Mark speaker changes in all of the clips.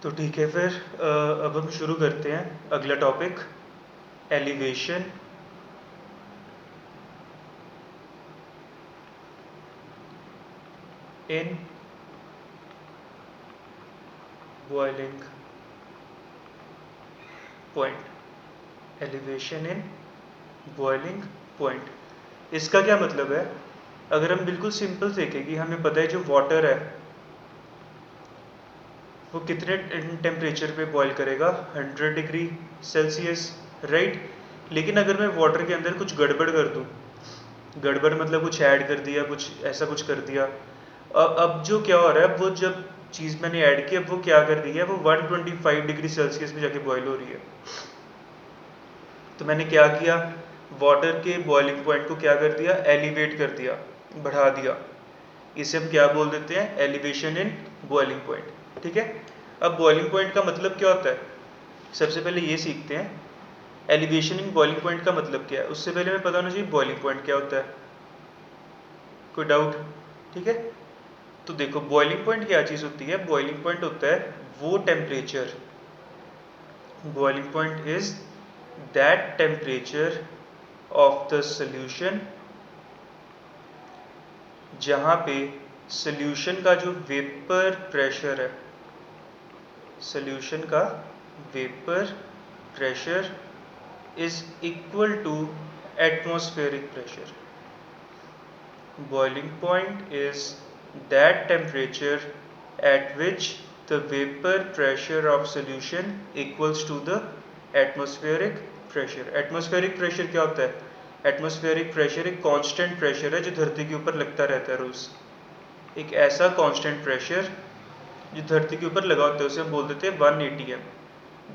Speaker 1: तो ठीक है फिर अब हम शुरू करते हैं अगला topic, elevation in boiling point. Elevation in boiling point, इसका क्या मतलब है? अगर हम बिल्कुल सिंपल देखें कि हमें पता है जो वाटर है वो कितने टेम्परेचर पे बॉईल करेगा, 100 डिग्री सेल्सियस, राइट। लेकिन अगर मैं वाटर के अंदर कुछ गड़बड़ कर दूँ, गड़बड़ मतलब कुछ ऐड कर दिया, कुछ ऐसा कुछ कर दिया, अब जो क्या हो रहा है, वो जब चीज़ मैंने ऐड की, अब वो क्या कर रही है, वो 125 डिग्री सेल्सियस में जाके बॉईल हो रही है। तो मैंने क्या किया, वाटर के बॉइलिंग पॉइंट को क्या कर दिया, एलिवेट कर दिया, बढ़ा दिया। इसे हम क्या बोल देते हैं, एलिवेशन इन बॉइलिंग पॉइंट। ठीक है। अब बॉइलिंग पॉइंट का मतलब क्या होता है, सबसे पहले ये सीखते हैं एलिवेशन इन बॉइलिंग पॉइंट का मतलब क्या है। उससे पहले हमें पता होना चाहिए बॉइलिंग पॉइंट क्या होता है। कोई डाउट? ठीक है। तो देखो, बॉइलिंग पॉइंट क्या चीज़ होती है, बॉइलिंग पॉइंट होता है वो temperature, boiling point is that temperature of the solution जहाँ पे सॉल्यूशन का जो वेपर प्रेशर है, सॉल्यूशन का vapour pressure is equal to atmospheric pressure. Boiling point is that temperature at which the vapor pressure of solution equals to the atmospheric pressure। atmospheric pressure क्या होता है? atmospheric pressure एक constant pressure है जो धरती के ऊपर लगता रहता है रोज। एक ऐसा constant pressure जो धरती के ऊपर लगा होता है उसे हम बोल देते हैं 1 atm।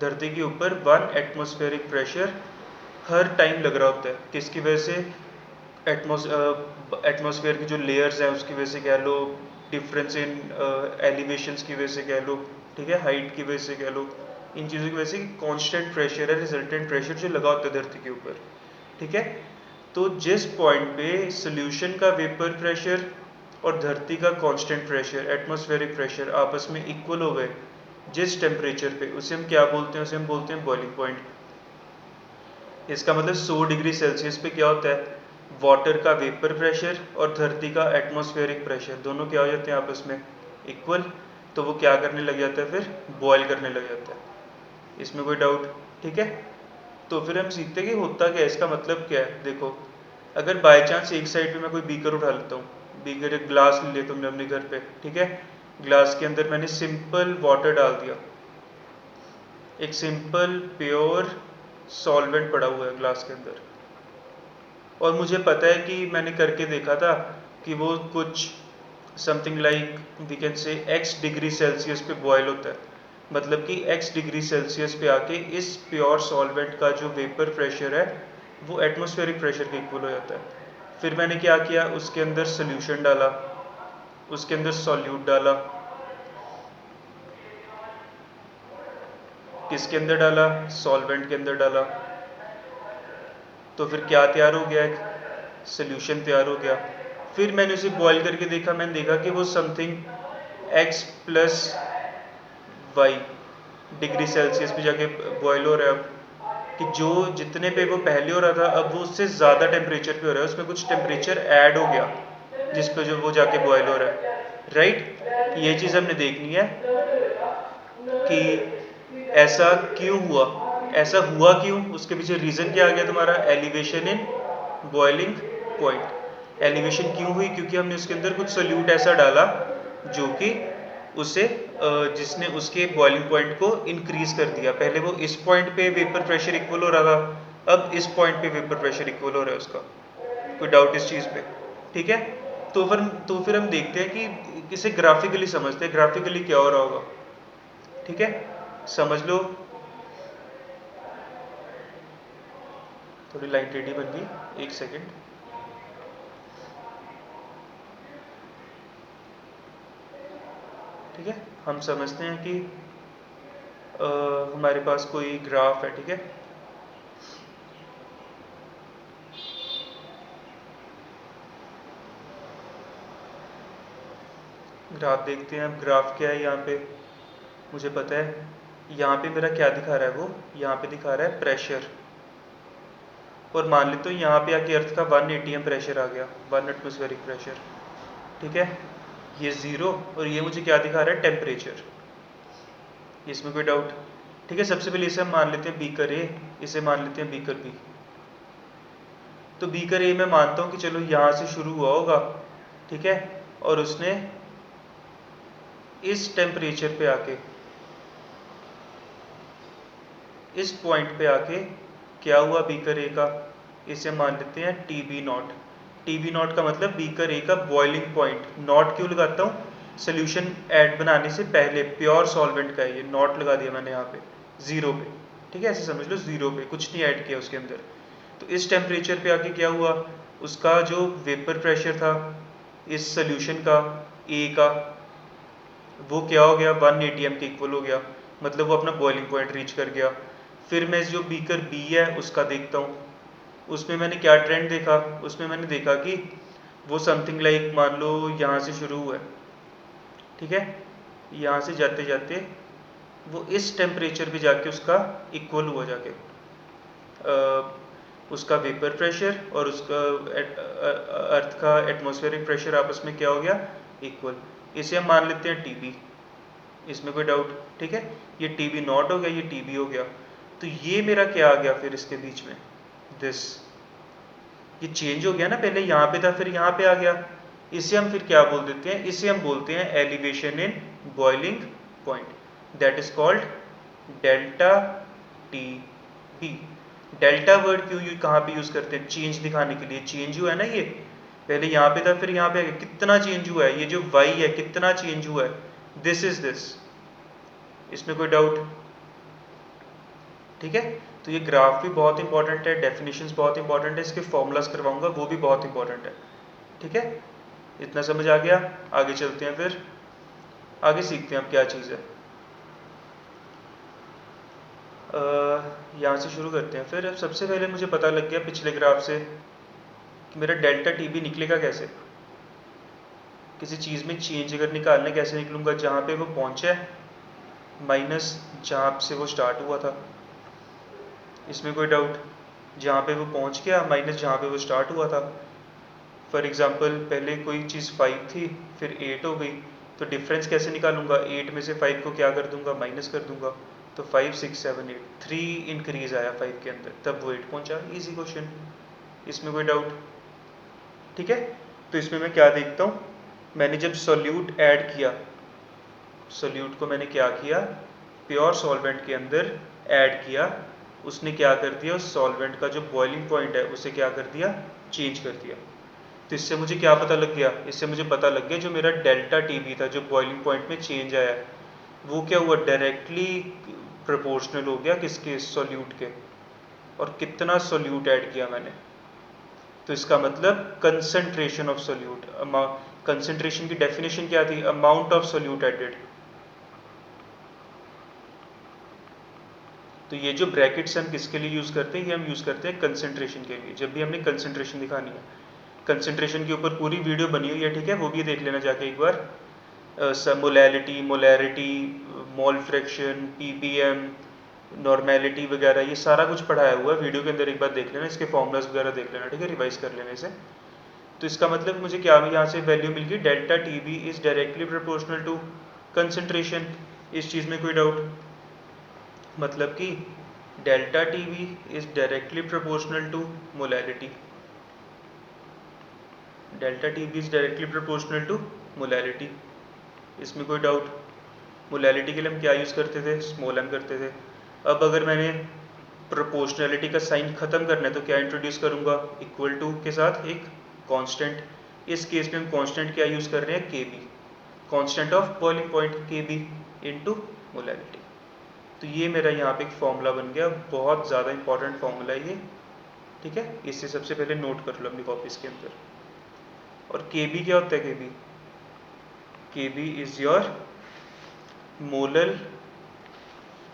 Speaker 1: धरती के ऊपर 1 एटमॉस्फेरिक प्रेशर हर टाइम लग रहा होता है। किसकी वजह से? एटमॉस्फेयर की जो लेयर्स हैं उसकी वजह से कह लो, डिफरेंस इन एलिवेशंस की वजह से कह लो, ठीक है, हाइट की वजह से कह लो, इन चीज़ों की वजह से कांस्टेंट प्रेशर है, रिजल्टेंट प्रेशर जो लगा होता है धरती के ऊपर। ठीक है। तो जिस पॉइंट पे सोल्यूशन का वेपर प्रेशर और धरती का कांस्टेंट प्रेशर, एटमॉस्फेरिक प्रेशर आपस में इक्वल हो गए, जिस टेम्परेचर पे, उसे हम क्या बोलते हैं, उसे हम बोलते हैं बॉइलिंग पॉइंट। इसका मतलब 100 डिग्री सेल्सियस पे क्या होता है, वाटर का वेपर प्रेशर और धरती का एटमॉस्फेरिक प्रेशर दोनों क्या हो जाते हैं आपस में इक्वल। तो वो क्या करने लग जाता है, फिर बॉयल करने लग जाता है। इसमें कोई डाउट? ठीक है। तो फिर हम सीखते हैं कि होता क्या है, इसका मतलब क्या है। देखो, अगर बाय चांस एक साइड पे मैं कोई बीकर उठा लेता हूँ, बीकर एक ग्लास ले लेता हूँ अपने घर पे, ठीक है, ग्लास के अंदर मैंने सिंपल वाटर डाल दिया, एक सिंपल प्योर सॉल्वेंट पड़ा हुआ है ग्लास के अंदर, और मुझे पता है कि मैंने करके देखा था कि वो कुछ something like we can say x degree Celsius पे बॉयल होता है। मतलब कि x डिग्री सेल्सियस पे आके इस प्योर सॉल्वेंट का जो वेपर प्रेशर है वो एटमॉस्फेरिक प्रेशर के इक्वल हो जाता है। फिर मैंने क्या किया, उसके अंदर सोल्यूशन डाला, उसके अंदर सॉल्यूट डाला, किसके अंदर डाला, सॉल्वेंट के अंदर डाला। तो फिर क्या तैयार हो गया, एक सोल्यूशन तैयार हो गया। फिर मैंने उसे बॉईल करके देखा, मैंने देखा कि वो something x plus Y degree Celsius पे जाके बॉयल हो रहा है। अब कि जो जितने पे वो पहले हो रहा था, अब वो उससे ज़्यादा टेम्परेचर पे हो रहा है, उसमें कुछ टेम्परेचर ऐड हो गया जिस पे जो वो जाके बॉयल हो रहा है, राइट। ये चीज़ हमने देखनी है कि ऐसा क्यों हुआ, ऐसा हुआ क्यों, उसके पीछे रीज़न क्या आ गया तुम्हारा, elevation in boiling point. Elevation क्यों हुई, क्योंकि हमने उसके अंदर कुछ सोल्यूट ऐसा डाला जो कि उसे जिसने उसके बॉइलिंग पॉइंट को इंक्रीज कर दिया। पहले वो इस पॉइंट पे वेपर प्रेशर इक्वल हो रहा था, अब इस पॉइंट पे वेपर प्रेशर इक्वल हो रहा है उसका। कोई डाउट इस चीज़ पे? ठीक है। तो फिर हम देखते हैं कि इसे ग्राफिकली समझते हैं, ग्राफिकली क्या हो रहा होगा। ठीक है, समझ लो। थोड़ी लाइन टेढ़ी बन गई, एक सेकेंड। ठीक है, हम समझते हैं कि हमारे पास कोई ग्राफ है, ठीक है। ग्राफ देखते हैं, अब ग्राफ क्या है यहाँ पे, मुझे पता है यहाँ पे मेरा क्या दिखा रहा है, वो यहाँ पे दिखा रहा है प्रेशर, और मान लेते हो यहाँ पे आके अर्थ का 1 atm प्रेशर आ गया, 1 एटमोस्फेरिक प्रेशर, ठीक है। ये 0 और ये मुझे क्या दिखा रहा है, टेम्परेचर। इसमें कोई डाउट? ठीक है, सबसे पहले इसे हम मान लेते हैं बीकर ए, इसे मान लेते हैं बीकर बी। तो बीकर ए मैं मानता हूँ कि चलो यहाँ से शुरू हुआ होगा, ठीक है, और उसने इस टेम्परेचर पे आके, इस पॉइंट पे आके क्या हुआ बीकर ए का, इसे मान लेते हैं T B naught. T B naught का मतलब बीकर ए का बॉइलिंग पॉइंट। नॉट क्यों लगाता हूँ, सोल्यूशन ऐड बनाने से पहले प्योर सॉल्वेंट का है, ये नॉट लगा दिया मैंने यहाँ पे 0 पे, ठीक है, ऐसे समझ लो 0 पे, कुछ नहीं ऐड किया उसके अंदर। तो इस टेम्परेचर पे आके क्या हुआ, उसका जो वेपर प्रेशर था इस सोल्यूशन का ए का, वो क्या हो गया, 1 atm के इक्वल हो गया, मतलब वो अपना बॉइलिंग पॉइंट रीच कर गया। फिर मैं जो बीकर बी है उसका देखता हूँ, उसमें मैंने क्या ट्रेंड देखा, उसमें मैंने देखा कि वो समथिंग लाइक मान लो यहाँ से शुरू हुआ है, ठीक है, यहाँ से जाते जाते वो इस टेम्परेचर पे जाके उसका इक्वल हुआ जाके, उसका वेपर प्रेशर और उसका अर्थ का एटमॉस्फेरिक प्रेशर आपस में क्या हो गया, इक्वल। इसे हम मान लेते हैं टीबी, इसमें कोई डाउट? ठीक है, ये टीबी नॉट हो गया, ये टीबी हो गया। तो ये मेरा क्या आ गया फिर इसके बीच में, दिस, ये चेंज हो गया ना, पहले यहाँ पे था फिर यहाँ पे आ गया। इसे हम फिर क्या बोल देते हैं, इसे हम बोलते हैं elevation in boiling point, that is called delta T B. Delta word क्यों कहाँ पे यूज करते हैं, चेंज दिखाने के लिए, चेंज हुआ है ना, ये पहले यहाँ पे था फिर यहाँ पे आ गया, कितना चेंज हुआ है, ये जो वाई है कितना चेंज हुआ है, दिस इज दिस, इसमें कोई डाउट? ठीक है, तो ये ग्राफ भी बहुत इंपॉर्टेंट है, डेफिनेशंस बहुत इंपॉर्टेंट है, इसके फॉर्मूलाज करवाऊंगा वो भी बहुत इंपॉर्टेंट है। ठीक है, इतना समझ आ गया, आगे चलते हैं, फिर आगे सीखते हैं अब क्या चीज़ है। यहाँ से शुरू करते हैं। फिर अब सबसे पहले मुझे पता लग गया पिछले ग्राफ से कि मेरा डेल्टा टी बी निकलेगा कैसे, किसी चीज़ में चेंज अगर निकालना कैसे निकलूँगा, जहाँ पे वो पहुँचा है माइनस जहाँ से वो स्टार्ट हुआ था, इसमें कोई डाउट? जहाँ पे वो पहुँच गया माइनस जहाँ पे वो स्टार्ट हुआ था। फॉर एग्जांपल पहले कोई चीज़ 5 थी फिर 8 हो गई, तो डिफरेंस कैसे निकालूंगा, 8 में से 5 को क्या कर दूंगा, माइनस कर दूंगा, तो 5 6 7 8, 3 इंक्रीज आया 5 के अंदर, तब वो 8 पहुंचा। इजी क्वेश्चन, इसमें कोई डाउट? ठीक है, तो इसमें मैं क्या देखता हूँ, मैंने जब सोल्यूट ऐड किया, सोल्यूट को मैंने क्या किया, प्योर सॉल्वेंट के अंदर ऐड किया, उसने क्या कर दिया, उस सॉल्वेंट का जो बॉइलिंग पॉइंट है उसे क्या कर दिया, चेंज कर दिया। तो इससे मुझे क्या पता लग गया, इससे मुझे पता लग गया जो मेरा डेल्टा टीबी था, जो बॉइलिंग पॉइंट में चेंज आया, वो क्या हुआ, डायरेक्टली प्रोपोर्शनल हो गया किसके, सोल्यूट के, और कितना सोल्यूट ऐड किया मैंने। तो इसका मतलब कंसंट्रेशन ऑफ सोल्यूट, कंसंट्रेशन की डेफिनेशन क्या थी, अमाउंट ऑफ सोल्यूट एडेड। तो ये जो ब्रैकेट्स हम किसके लिए यूज़ करते हैं, ये हम यूज़ करते हैं कंसंट्रेशन के लिए, जब भी हमने कंसंट्रेशन दिखानी है। कंसंट्रेशन के ऊपर पूरी वीडियो बनी हुई है, ठीक है, वो भी देख लेना जाके एक बार। Molality, molarity, mole fraction, ppm, normality वगैरह, ये सारा कुछ पढ़ाया हुआ है वीडियो के अंदर, एक बार देख लेना, इसके फॉर्मूलाज वगैरह देख लेना, ठीक है, रिवाइज कर लेने से। तो इसका मतलब मुझे क्या यहाँ से वैल्यू मिल गई, delta T B is directly proportional to concentration. इस चीज़ में कोई डाउट? मतलब कि delta T B is directly proportional to molality, delta T B is directly proportional to molality, इसमें कोई डाउट? मोलैलिटी के लिए हम क्या यूज़ करते थे, स्मॉल एम करते थे। अब अगर मैंने प्रोपोर्शनैलिटी का साइन ख़त्म करना है तो क्या इंट्रोड्यूस करूँगा, इक्वल टू के साथ एक कांस्टेंट। इस केस में हम कांस्टेंट क्या यूज़ कर रहे हैं, K B, constant of boiling point, K B into molality. तो ये मेरा यहाँ पे एक फॉर्मूला बन गया, बहुत ज़्यादा इंपॉर्टेंट फॉर्मूला है ये, ठीक है, इससे सबसे पहले नोट कर लो अपनी कॉपीज़ के अंदर। और के बी क्या होता है, K B, K B is your molal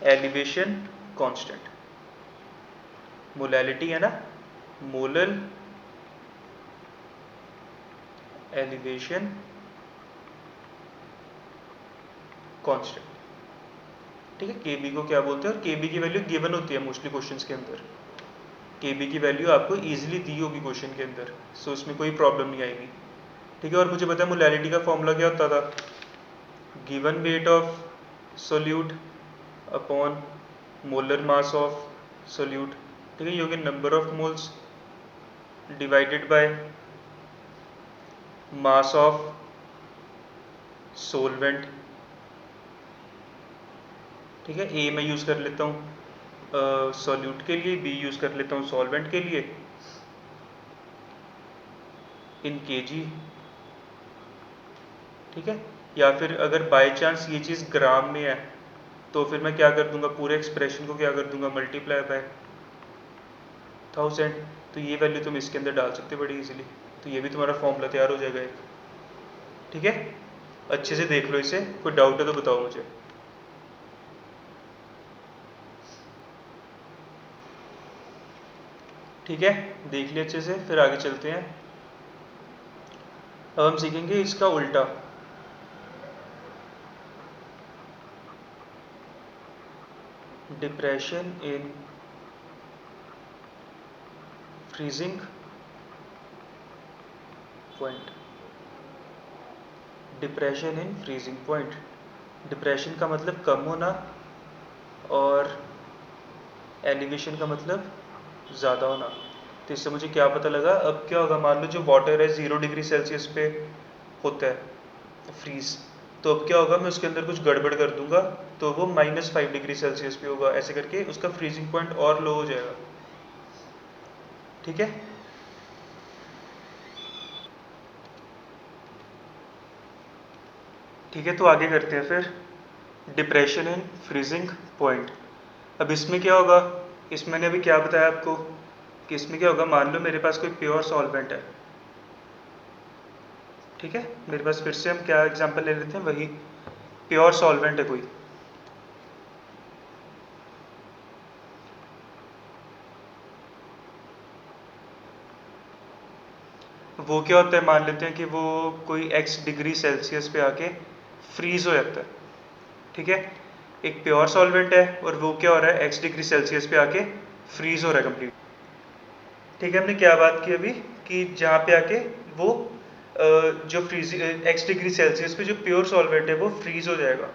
Speaker 1: elevation constant. Molality है ना, मोलल एलिवेशन कांस्टेंट, ठीक है, के बी को क्या बोलते हैं, और के बी की वैल्यू गिवन होती है मोस्टली क्वेश्चंस के अंदर। के बी की वैल्यू आपको ईजिली दी होगी क्वेश्चन के अंदर, सो उसमें कोई प्रॉब्लम नहीं आएगी। ठीक है, और मुझे पता है मोलैरिटी का फॉर्मूला क्या होता था, given weight of solute upon molar mass of solute. ठीक है, ये हो गया number of moles divided by mass of solvent. ठीक है, ए मैं यूज़ कर लेता हूँ सॉल्यूट के लिए, बी यूज़ कर लेता हूँ सॉल्वेंट के लिए, इन केजी। ठीक है, या फिर अगर बाय चांस ये चीज़ ग्राम में है तो फिर मैं क्या कर दूंगा, पूरे एक्सप्रेशन को क्या कर दूंगा, मल्टीप्लाई बाय 1000। तो ये वैल्यू तुम इसके अंदर डाल सकते हो बड़ी इजीली, तो ये भी तुम्हारा फॉर्मूला तैयार हो जाएगा एक। ठीक है, अच्छे से देख लो इसे, कोई डाउट है तो बताओ मुझे। ठीक है, देख लिया अच्छे से, फिर आगे चलते हैं। अब हम सीखेंगे इसका उल्टा। Depression in freezing point. Depression in freezing point, depression का मतलब कम होना, और एलिवेशन का मतलब ज़्यादा होना। तो इससे मुझे क्या पता लगा, अब क्या होगा, मान लो जो वाटर है 0 डिग्री सेल्सियस पे होता है फ्रीज, तो अब क्या होगा, मैं उसके अंदर कुछ गड़बड़ कर दूंगा तो वो -5 डिग्री सेल्सियस पे होगा, ऐसे करके उसका फ्रीजिंग पॉइंट और लो हो जाएगा। ठीक है, ठीक है, तो आगे करते हैं फिर, डिप्रेशन इन फ्रीजिंग पॉइंट। अब इसमें क्या होगा, इसमें मैंने अभी क्या बताया आपको कि इसमें क्या होगा, मान लो मेरे पास कोई प्योर सॉल्वेंट है। ठीक है, मेरे पास फिर से हम क्या एग्जांपल ले लेते हैं, वही प्योर सॉल्वेंट है कोई। वो क्या होता है, मान लेते हैं कि वो कोई x डिग्री सेल्सियस पे आके फ्रीज हो जाता है। ठीक है, एक प्योर सॉल्वेंट है और वो क्या हो रहा है, x डिग्री सेल्सियस पे आके फ्रीज हो रहा है कंप्लीट। ठीक है, हमने क्या बात की अभी, कि जहाँ पे आके वो जो फ्रीज x डिग्री सेल्सियस पे जो प्योर सॉल्वेंट है वो फ्रीज हो जाएगा,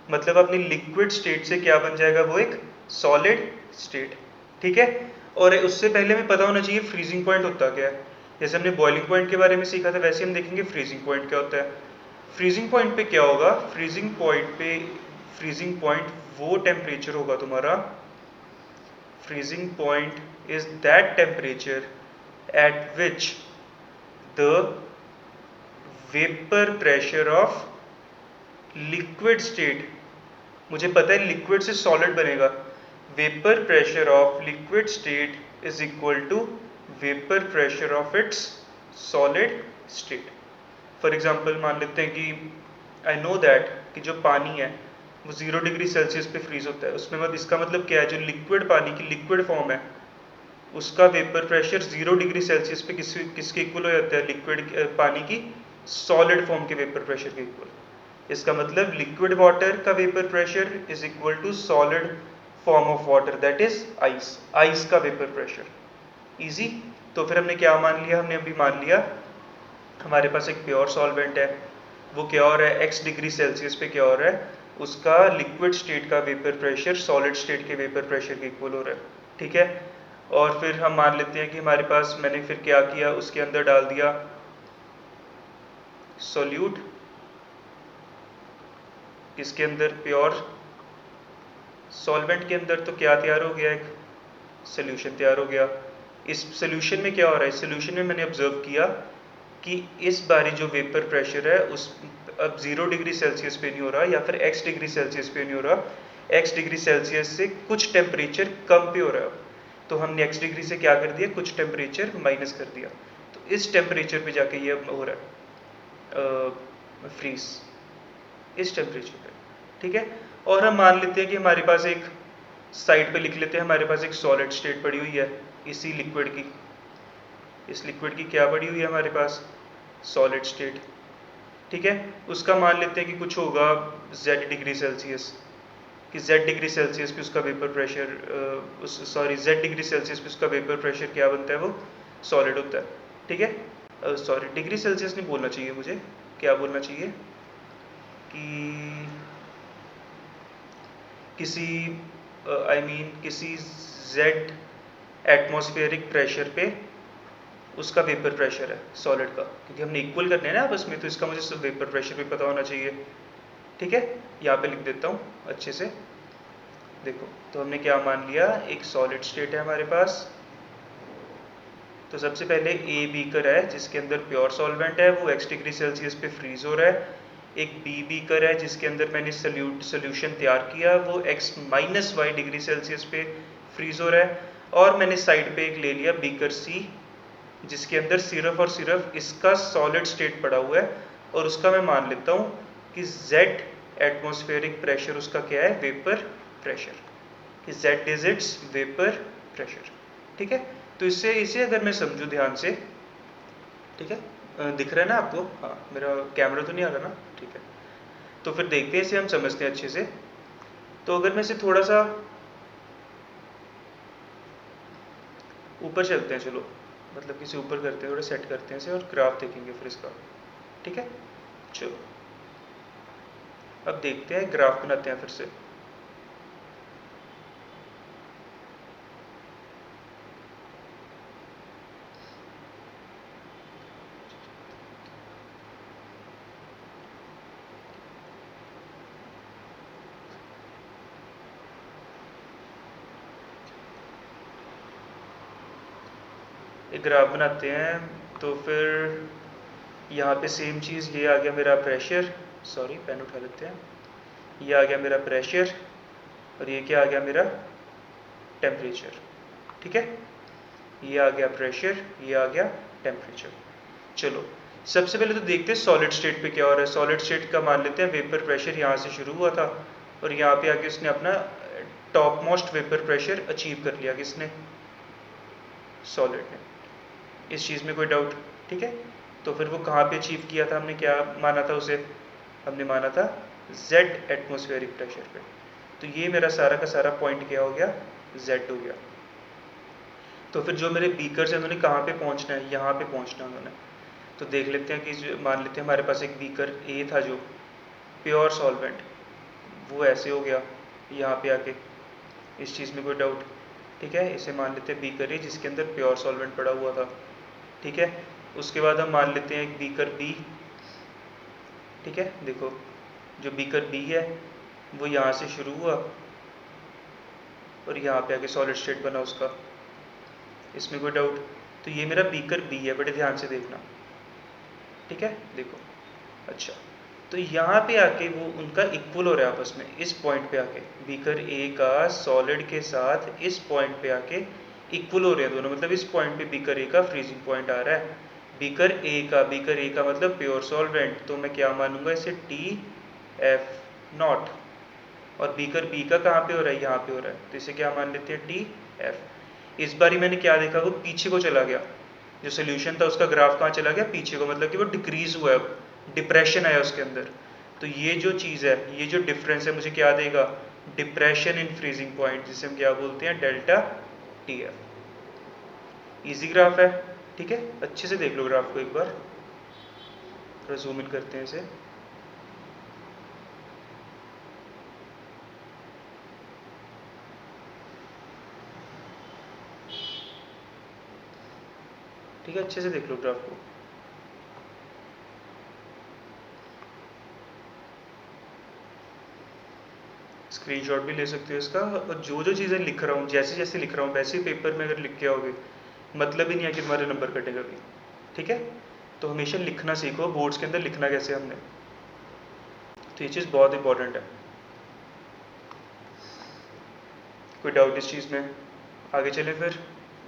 Speaker 1: मतलब अपनी लिक्विड स्टेट से क्या बन जाएगा, वो एक सॉलिड स्टेट। ठीक है, और उससे पहले हमें पता होना चाहिए फ्रीजिंग पॉइंट होता क्या है। जैसे हमने बॉइलिंग पॉइंट के बारे में सीखा था, वैसे हम देखेंगे फ्रीजिंग पॉइंट क्या होता है। फ्रीजिंग पॉइंट पे क्या होगा, फ्रीजिंग पॉइंट वो टेम्परेचर होगा तुम्हारा, freezing point is that temperature at which the vapor pressure of liquid state, मुझे पता है लिक्विड से सॉलिड बनेगा, vapour pressure of liquid state is equal to vapour pressure of its solid state. For example मान लेते हैं कि I know that कि जो पानी है वो 0 डिग्री सेल्सियस पे फ्रीज होता है, उसमें इसका मतलब क्या है, जो लिक्विड पानी की लिक्विड फॉर्म है उसका वेपर प्रेशर 0 डिग्री सेल्सियस पे किसके इक्वल हो जाता है, लिक्विड पानी की सॉलिड फॉर्म के वेपर प्रेशर के इक्वल। इसका मतलब लिक्विड वाटर का vapour pressure is equal to solid form of water, that is ice, ice का वेपर प्रेशर। इजी। तो फिर हमने क्या मान लिया, हमने अभी मान लिया हमारे पास एक प्योर सॉल्वेंट है, वो क्या हो रहा है, x डिग्री सेल्सियस पे क्या हो रहा है, उसका लिक्विड स्टेट का वेपर प्रेशर सॉलिड स्टेट के वेपर प्रेशर के इक्वल हो रहा है। ठीक है, और फिर हम मान लेते हैं कि हमारे पास, मैंने फिर क्या किया, उसके अंदर डाल दिया सोल्यूट, इसके अंदर प्योर सॉल्वेंट के अंदर, तो क्या तैयार हो गया, एक सोल्यूशन तैयार हो गया। इस सोल्यूशन में क्या हो रहा है, इस सोल्यूशन में मैंने ऑब्जर्व किया कि इस बारी जो वेपर प्रेशर है उस अब 0 डिग्री सेल्सियस पे नहीं हो रहा, या फिर x डिग्री सेल्सियस पे नहीं हो रहा, x डिग्री सेल्सियस से कुछ टेम्परेचर कम पे हो रहा है। तो हमने x डिग्री से क्या कर दिया, कुछ टेम्परेचर माइनस कर दिया, तो इस टेम्परेचर पे जाके ये हो रहा है फ्रीज, इस टेम्परेचर पे। ठीक है, और हम मान लेते हैं कि हमारे पास एक साइड पे लिख लेते हैं, हमारे पास एक सॉलिड स्टेट पड़ी हुई है इसी लिक्विड की, इस लिक्विड की क्या पड़ी हुई है हमारे पास, सॉलिड स्टेट। ठीक है, उसका मान लेते हैं कि कुछ होगा z डिग्री सेल्सियस, कि z डिग्री सेल्सियस पे उसका vapour pressure z degree Celsius पे उसका वेपर प्रेशर क्या बनता है, वो सॉलिड होता है। ठीक है, सॉरी डिग्री सेल्सियस नहीं बोलना चाहिए मुझे, क्या बोलना चाहिए कि किसी किसी z एटमॉस्फेरिक प्रेशर पे उसका वेपर प्रेशर है सॉलिड का, क्योंकि हमने इक्वल करने हैं ना आपस में, तो इसका मुझे सिर्फ वेपर प्रेशर भी पता होना चाहिए। ठीक है, यहाँ पे लिख देता हूँ अच्छे से। देखो तो हमने क्या मान लिया, एक सॉलिड स्टेट है हमारे पास। तो सबसे पहले ए बीकर है जिसके अंदर प्योर सॉल्वेंट है, वो x डिग्री सेल्सियस पे फ्रीज हो रहा है। एक बी बीकर है जिसके अंदर मैंने सोल्यूशन तैयार किया, वो x minus Y degree Celsius पे फ्रीज हो रहा है। और मैंने साइड पे एक ले लिया बीकर सी जिसके अंदर सिर्फ और सिर्फ इसका सॉलिड स्टेट पड़ा हुआ है, और उसका मैं मान लेता हूँ कि z एटमॉस्फेरिक प्रेशर उसका क्या है, वेपर प्रेशर, कि z is it's vapour pressure. ठीक है, तो इससे इसे अगर मैं समझूं ध्यान से, ठीक है, दिख रहा है ना आपको, हाँ मेरा कैमरा तो नहीं आ रहा ना, ठीक है। तो फिर देखते हैं इसे, हम समझते हैं अच्छे से। तो अगर मैं इसे थोड़ा सा ऊपर चलते हैं, चलो मतलब किसी ऊपर करते हैं, थोड़ा सेट करते हैं इसे और ग्राफ देखेंगे फिर इसका। ठीक है, चलो अब देखते हैं, ग्राफ बनाते हैं फिर से। एक ग्राफ बनाते हैं, तो फिर यहाँ पे सेम चीज़, ये आ गया मेरा प्रेशर, सॉरी पेन उठा लेते हैं, ये आ गया मेरा प्रेशर, और ये क्या आ गया मेरा टेम्परेचर। ठीक है, ये आ गया प्रेशर, ये आ गया टेम्परेचर। चलो सबसे पहले तो देखते हैं सॉलिड स्टेट पे क्या हो रहा है। सॉलिड स्टेट का मान लेते हैं वेपर प्रेशर यहाँ से शुरू हुआ था, और यहाँ पे आके उसने अपना top most vapour pressure achieve कर लिया, किसने, सॉलिड ने। इस चीज़ में कोई डाउट? ठीक है, तो फिर वो कहाँ पे अचीव किया था, हमने क्या माना था उसे, हमने माना था z एटमॉस्फेरिक प्रेशर पे। तो ये मेरा सारा का सारा पॉइंट क्या हो गया, z हो गया। तो फिर जो मेरे बीकर से उन्होंने कहाँ पे पहुँचना है, यहाँ पे पहुँचना है उन्होंने। तो देख लेते हैं कि मान लेते हैं हमारे पास एक बीकर ए था जो प्योर सॉल्वेंट, वो ऐसे हो गया यहाँ पे आके, इस चीज़ में कोई डाउट? ठीक है, इसे मान लेते हैं बीकर ए जिसके अंदर प्योर सॉल्वेंट पड़ा हुआ था। ठीक है, उसके बाद हम मान लेते हैं एक बीकर बी। ठीक है, देखो जो बीकर बी है वो यहाँ से शुरू हुआ और यहाँ पे आके सॉलिड स्टेट बना उसका, इसमें कोई डाउट? तो ये मेरा बीकर बी है, बड़े ध्यान से देखना। ठीक है, देखो अच्छा, तो यहाँ पे आके वो उनका इक्वल हो रहा है आपस में, इस पॉइंट पे आके बीकर ए का सॉलिड के साथ इस पॉइंट पे आके इक्वल हो रहे हैं दोनों, मतलब इस पॉइंट पे बीकर ए का फ्रीजिंग पॉइंट आ रहा है। बीकर ए का मतलब प्योर सॉल्वेंट, तो मैं क्या मानूंगा इसे, टी एफ नॉट। और बीकर बी का कहाँ पे हो रहा है, यहाँ पे हो रहा है, तो इसे क्या मान लेते हैं, टी एफ। इस बारी मैंने क्या देखा, वो पीछे को चला गया, जो सोल्यूशन था उसका ग्राफ कहाँ चला गया, पीछे को, मतलब कि वो डिक्रीज हुआ है, डिप्रेशन आया उसके अंदर। तो ये जो चीज़ है, ये जो डिफरेंस है, मुझे क्या देगा, डिप्रेशन इन फ्रीजिंग पॉइंट, जिसे हम क्या बोलते हैं, delta T F. Easy graph है। ठीक है, अच्छे से देख लो ग्राफ को एक बार, थोड़ा जूम इन करते हैं इसे। ठीक है, अच्छे से देख लो ग्राफ को। स्क्रीनशॉट भी ले सकते हो इसका, और जो जो चीज़ें लिख रहा हूँ, जैसे जैसे लिख रहा हूँ वैसे ही पेपर में अगर लिख के आओगे, मतलब ही नहीं है कि तुम्हारे नंबर कटेगा भी। ठीक है, तो हमेशा लिखना सीखो, बोर्ड्स के अंदर लिखना कैसे हमने, तो ये चीज़ बहुत इंपॉर्टेंट है। कोई डाउट इस चीज़ में? आगे चलें फिर,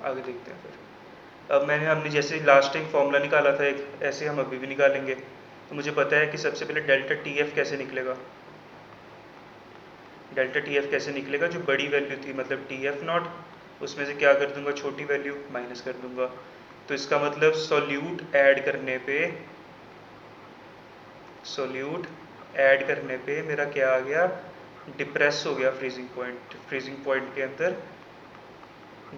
Speaker 1: आगे देखते हैं फिर। अब हमने जैसे लास्ट टाइम फॉर्मूला निकाला था एक, ऐसे हम अभी भी निकालेंगे। तो मुझे पता है कि सबसे पहले डेल्टा टी एफ कैसे निकलेगा, डेल्टा टी एफ कैसे निकलेगा, जो बड़ी वैल्यू थी मतलब टी एफ नॉट, उसमें से क्या कर दूंगा, छोटी वैल्यू माइनस कर दूंगा। तो इसका मतलब सॉल्यूट ऐड करने पे मेरा क्या आ गया, डिप्रेस हो गया फ्रीजिंग पॉइंट के अंदर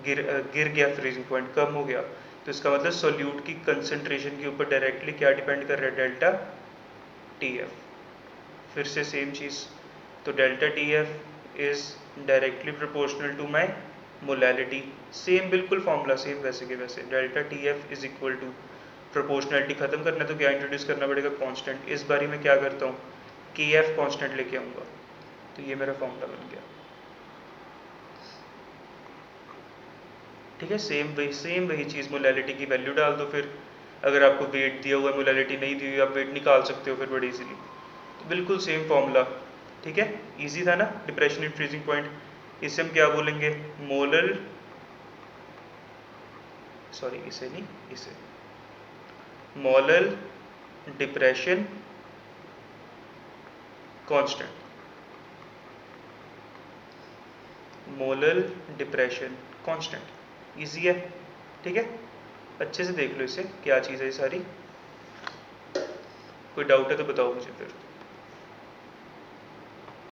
Speaker 1: गिर गया, फ्रीजिंग पॉइंट कम हो गया, तो इसका मतलब सोल्यूट की कंसंट्रेशन के ऊपर डायरेक्टली क्या डिपेंड कर रहा है, डेल्टा टी एफ। फिर से सेम चीज़, तो delta T F is directly proportional to my molality. Same बिल्कुल फॉर्मूला सेम वैसे के वैसे, delta T F is equal to, proportionality खत्म करना तो क्या इंट्रोड्यूस करना पड़ेगा, कांस्टेंट। इस बारी में क्या करता हूँ, के एफ कॉन्स्टेंट लेके आऊँगा, तो ये मेरा फॉर्मूला बन गया। ठीक है, सेम वही चीज़, मोलैलिटी की वैल्यू डाल दो। फिर अगर आपको वेट दिया हुआ, मोलैलिटी नहीं दी हुई, आप वेट निकाल सकते हो फिर बड़ी इजीली। तो बिल्कुल सेम फॉर्मूला। ठीक है, इजी था ना डिप्रेशन इन फ्रीजिंग पॉइंट। इसे हम क्या बोलेंगे, मोलर, सॉरी इसे नहीं, इसे molar depression constant, molar depression constant. Easy है। ठीक है, अच्छे से देख लो इसे क्या चीज़ है ये सारी। कोई डाउट है तो बताओ मुझे फिर।